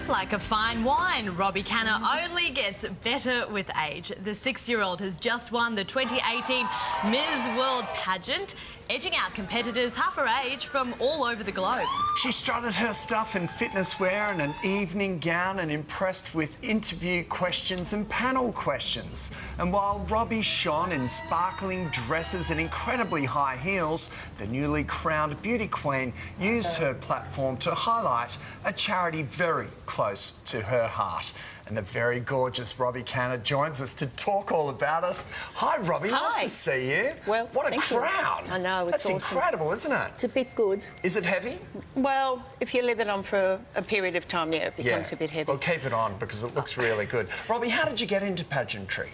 Like a fine wine, Robbie Canner only gets better with age. The 6-year-old has just won the 2018 Ms. World pageant, edging out competitors half her age from all over the globe. She strutted her stuff in fitness wear and an evening gown and impressed with interview questions and panel questions. And while Robbie shone in sparkling dresses and incredibly high heels, the newly crowned beauty queen used her platform to highlight a charity very close to her heart. And the very gorgeous Robbie Canner joins us to talk all about it. Hi, Robbie. Hi. Nice to see you. Well, what a thank you. crown. I know, it's That's awesome. incredible, isn't it? It's a bit good. Is it heavy? Well, if you leave it on for a period of time, yeah, it becomes a bit heavy. Well, keep it on because it looks really good. Robbie, how did you get into pageantry?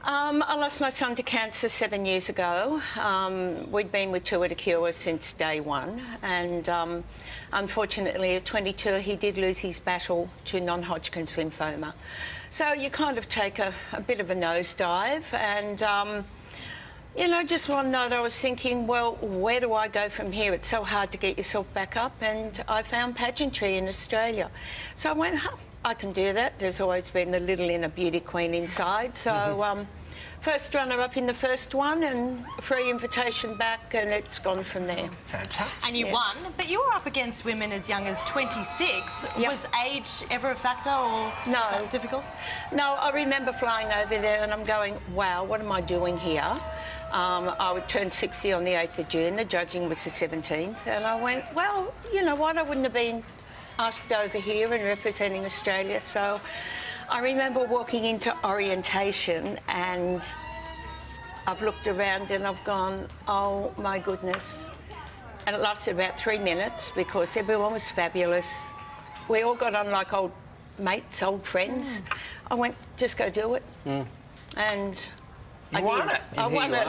I lost my son to cancer 7 years ago. We'd been with Tour de Cure since day one, and unfortunately at 22 he did lose his battle to non-Hodgkin's lymphoma. So you kind of take a bit of a nosedive, and you know, just one night I was thinking, well, where do I go from here? It's so hard to get yourself back up, and I found pageantry in Australia. So I went, I can do that. There's always been the little inner beauty queen inside. So first runner-up in the first one and a free invitation back, and it's gone from there. Fantastic. And you won, but you were up against women as young as 26. Yep. Was age ever a factor or No. difficult? No, I remember flying over there and I'm going, wow, what am I doing here? I would turn 60 on the 8th of June. The judging was the 17th. And I went, well, you know what? I wouldn't have been asked over here and representing Australia. So I remember walking into orientation and I've looked around and I've gone, oh, my goodness. And it lasted about 3 minutes because everyone was fabulous. We all got on like old mates, old friends. I went, just go do it. And You won it. I won it.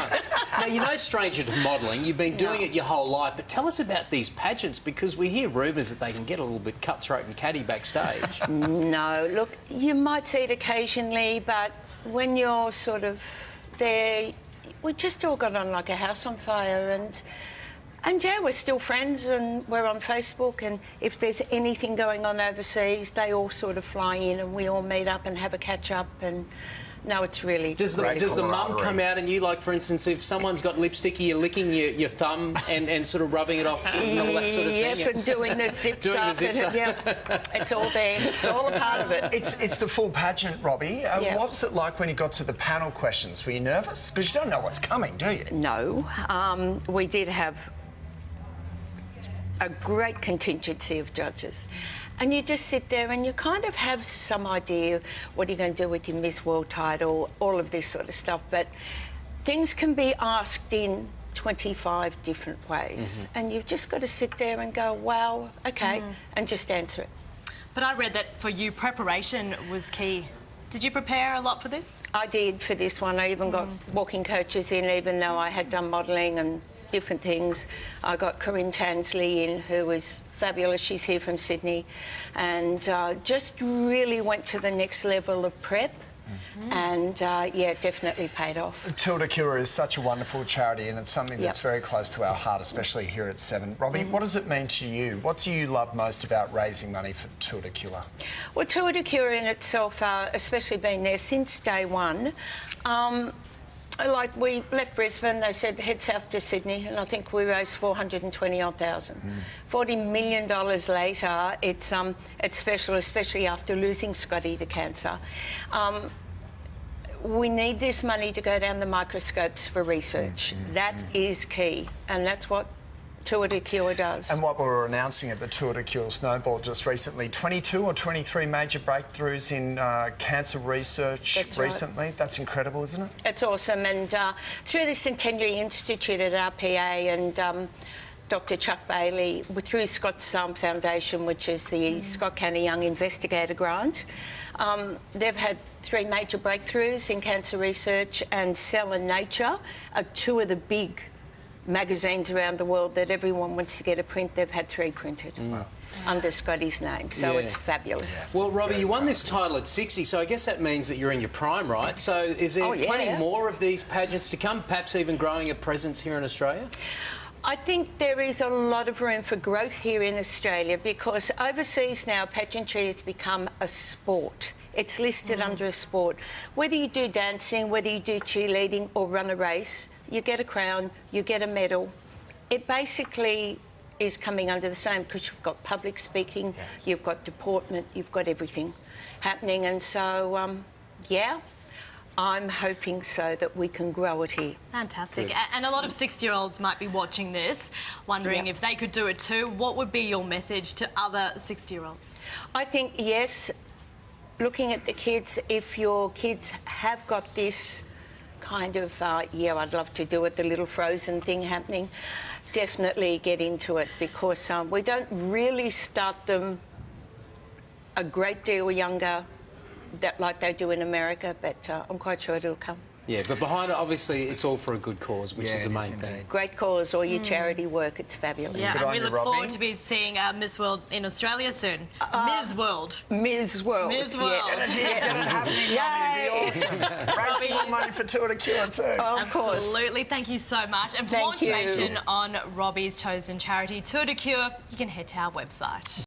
Now, you're no stranger to modelling. You've been doing it your whole life. But tell us about these pageants, because we hear rumours that they can get a little bit cutthroat and catty backstage. No, look, you might see it occasionally, but when you're sort of there, we just all got on like a house on fire, and yeah, we're still friends and we're on Facebook, and if there's anything going on overseas, they all sort of fly in and we all meet up and have a catch-up, and no, it's really... Does the mum come out and you, like, for instance, if someone's got lipstick, you're licking your thumb and sort of rubbing it off and all that sort of thing? Yep, and doing the zips up. Yeah, it's all there. It's all a part of it. It's the full pageant, Robbie. What was it like when you got to the panel questions? Were you nervous? Because you don't know what's coming, do you? No. We did have a great contingency of judges. And you just sit there and you kind of have some idea what you're going to do with your Miss World title, all of this sort of stuff. But things can be asked in 25 different ways. And you've just got to sit there and go, wow, OK, and just answer it. But I read that for you, preparation was key. Did you prepare a lot for this? I did for this one. I even got walking coaches in, even though I had done modelling and different things. I got Corinne Tansley in, who was fabulous. She's here from Sydney, and just really went to the next level of prep. And yeah, it definitely paid off. Tour de Cure is such a wonderful charity, and it's something that's very close to our heart, especially here at 7. Robbie, what does it mean to you? What do you love most about raising money for Tour de Cure? Well, Tour de Cure in itself, especially being there since day one, like, we left Brisbane, they said head south to Sydney, and I think we raised 420,000. $40 million later, it's special, especially after losing Scotty to cancer. We need this money to go down the microscopes for research. That is key, and that's what Tour de Cure does. And what we were announcing at the Tour de Cure Snowball just recently, 22 or 23 major breakthroughs in cancer research recently. Right. That's incredible, isn't it? It's awesome. And through the Centenary Institute at RPA and Dr Chuck Bailey, through Scott's Foundation, which is the Scott County Young Investigator Grant, they've had 3 major breakthroughs in cancer research, and Cell and Nature are 2 of the big magazines around the world that everyone wants to get a print. They've had 3 printed under Scotty's name, so it's fabulous. Well, Robbie, you won this title at 60, so I guess that means that you're in your prime, right? So is there plenty more of these pageants to come, perhaps even growing a presence here in Australia? I think there is a lot of room for growth here in Australia because overseas now pageantry has become a sport. It's listed under a sport. Whether you do dancing, whether you do cheerleading or run a race, you get a crown, you get a medal. It basically is coming under the same because you've got public speaking, you've got deportment, you've got everything happening. And so, yeah, I'm hoping so that we can grow it here. Fantastic. And a lot of 6-year-olds might be watching this, wondering if they could do it too. What would be your message to other 60-year-olds? I think, yes, looking at the kids, if your kids have got this kind of, yeah, I'd love to do it, the little Frozen thing happening, definitely get into it because we don't really start them a great deal younger like they do in America, but I'm quite sure it'll come. Yeah, but behind it, obviously, it's all for a good cause, which is the main thing. Great cause, all your charity work, it's fabulous. Yeah, Good and on we you, look Robbie. forward to be seeing Miss World in Australia soon. Ms. World. Ms. World. Ms. World. Yes. Get it happening, Robbie. It'd be awesome. Raise some more money for Tour de Cure too. Of course. Absolutely. Thank you so much. And for more Thank you. information on Robbie's chosen charity, Tour de Cure, you can head to our website.